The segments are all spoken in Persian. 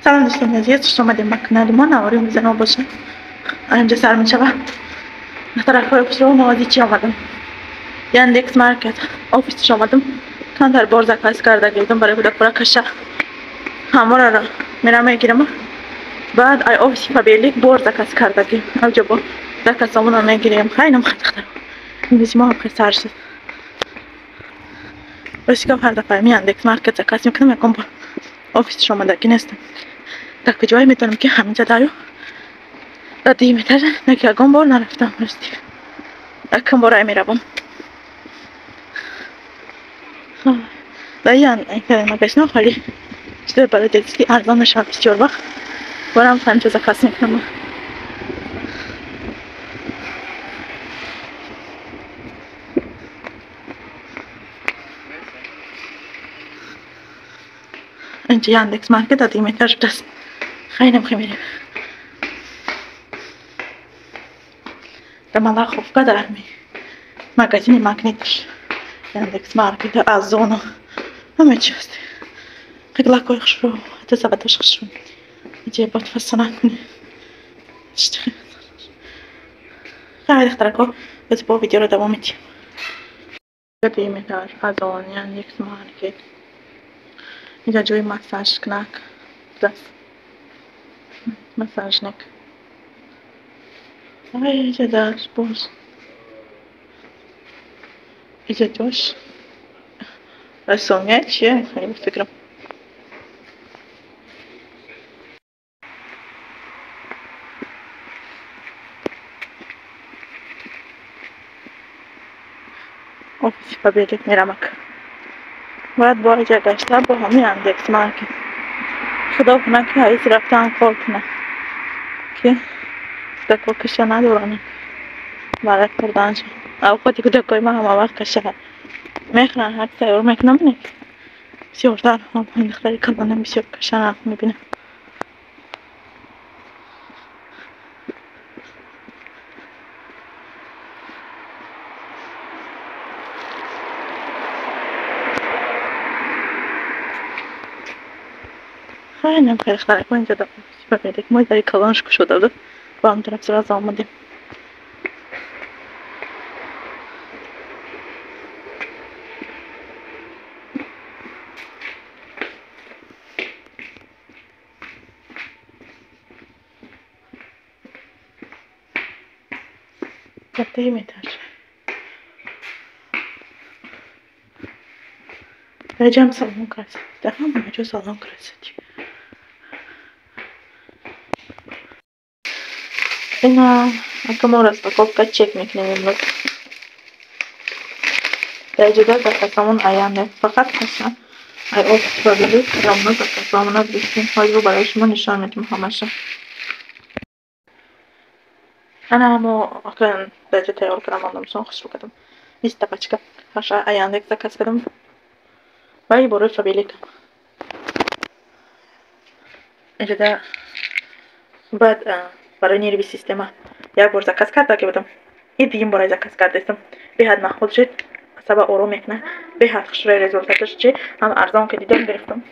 سلام دوستان عزیز، خوش آمدیم به کانال ما. نواریم بزنم باشه. اینجا سر می شود طرف رو موازیچی آمدم، یاندکس مارکت آفیسش آمدم. کانتر بار زکاس کرده گیردم برای کودک برای کشه همه را میرم میگیرم. بعد ای آفیسی فبیلیک بار زکاس کرده گیم اوجا با زکاس همون رو میگیریم. خیلی خیلی این ما هم خیلی سر شد. بس که هر دفعه می یاندکس مارکت زکاس میکنم یکم با آفیسش آمدگی نیستم. در کجایی میتونم که همینجا دارو دادی میتر نکه اگم بار نرفتم راستی اکم برای میروم. دایان این مگشنم خالی چطور برای دیسکی ارزان میشه بسیار وقت برام خیلی چیزا خاص میکنم. اینجا یاندکس مارکت دادی میتر دست خیلی میریم. Ramala Khofka darmi magazin magnetish Яндекс Маркет Озон همه چی هست. قبل کوی خشرو حتی سبتش خشرو یه بات فسنا کنی اشتغل خیلی اختراع بس با ویدیو رو دوام میدیم. قدیمی تر Озон Яндекс Маркет اینجا جوی مساج کنک دست مساج نک اینجا داشت باز اینجا جوش رسومیت چیه؟ خیلی فکرم آفیسی پابلیک میرمک باید با اینجا گشته با همین یاندکس مارکت خدا کنه که هاییسی رفتن کار کنه که دکو کشه ندارانه برای کردنش اوقاتی که دکوی ما همه وقت کشه میخرن هر سیور میکنم اینه بسیارتر هم این دختری کردنم بسیار کشه نخ میبینم. خیلی خیلی خیلی کنید اینجا دارم ببینید ما داری کلانش شده بود با هم طرف سراز آمدیم. گفته میتر Vereceğim salon karşısı. Tamam mı? Şu salon karşısı. Ina aklıma orası da kopka çekmek nemimlik. Derecede de kasamın ayağını fakat kasam ay ofis böyle ramına da kasamına bilsin. Hayır bu barışma nişan ettim hamaşa. أنا مو كان درجة أول عندهم صون خسرو كدم يستبچك خشى أياندك زكاس كدم باي برو فبيلك إنجدا بعد برای نیروی سیستما یک بار زکاس کرده که بدم این دیگه برای زکاس کرده استم به حد محفوظ شد سبا اورو میکنه به حد خشره رزولتاتش چه هم ارزان که دیدم گرفتم.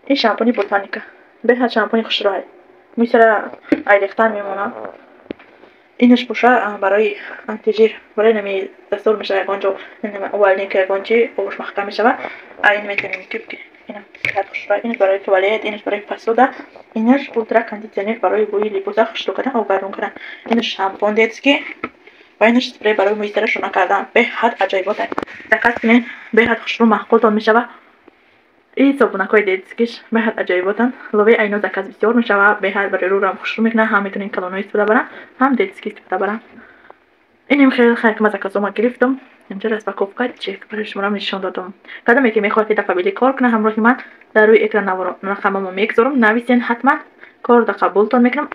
این شامپونی بوتانیکا به حد شامپونی خشره میسره ایلیختر میمونه. اینش باشه برای انتیجیر برای نمی دستور میشه یکانجا اولنی که یکانجی اوش محکم میشه و این میتونیم که اینا خشره اینش برای توالت اینش برای فسوده اینش اولترا کاندیشنر برای بوی لیپوزا خشک کردن او گرم کردن اینش شامپون دیتسکی و اینش اسپری برای موی سر شونه کردن به حد عجایباته دقت کنین به حد خشک معقول میشه و این صابونکای دیتسکیش به حد عجایباتن لوی اینو زکاس بسیار میشه و به حد برای رو هم خشک میکنه هم میتونین کلونوی استفاده برن هم دیتسکی استفاده برن. اینم خیلی خیلی که زکاس ما گرفتم اینجا راست با کوفکا چک برای شما نشون دادم. قدمی که میخواد که دفعه کار کنه همراه من در روی اکران رقممو میگذارم نویسین حتما کار رو قبولتون میکنم.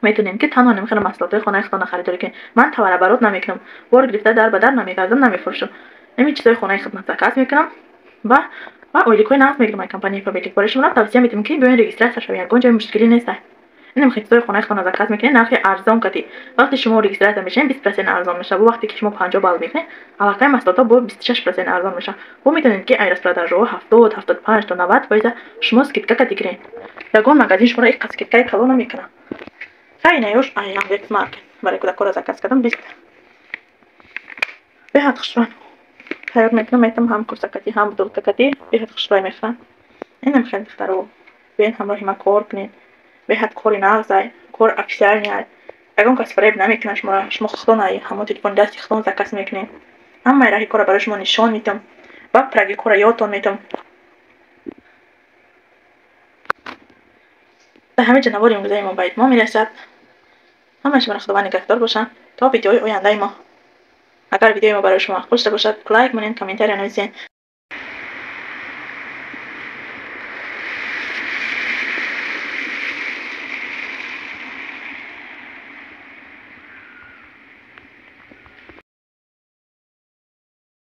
میتونین که تنها نمیخوام محصولات خانه خودتون خریداری کنین من تبر برات نمیکنم بار گرفته در بدر نمیگردم نمیفروشم همین چیزای خانه خدمت زکات میکنم و اولی کوی نفت میگیرم کمپانی پابلیک برای شما توصیه میدم که بیاین رجیستر شوین گنجای مشکلی نیست. اینم خیلی خونه‌تون رو زکات میکنین نرخ ارزان کتی وقتی شما رجیستر میشین 20% ارزان میشه و وقتی که شما 50 بال میکنین علاقه مسئولات با 26% ارزان میشه و میتونید که ایرس продажу 70 75 تا 90% شما скидка کتی گیرین یگان магазин شما را یک скидка کلو نمیکنه خیلی نیوش ایام یک مارکت برای کودکان زکات کردم 20 به هات خشران خیار میکنم میتم هم کورسکتی هم بدولکتی به هات خشرای میخوان اینم خیلی دخترو بین همراهی ما کار کنین به هات کاری نغزای کار اکثر نیاد اگه کس فریب نمیکنه شما خودنایی همون تلفن دستی خودتون زکات میکنین اما راهی کار برای شما نشان میدم و پرگی کار یادتون میدم به همه جنبالی امروزی ما باید ما میرسد همش من خداوند نگهدار باشن تا ویدیوهای آینده ما اگر ویدیو ما برای شما خوش باشد لایک کنین کامنت نویسین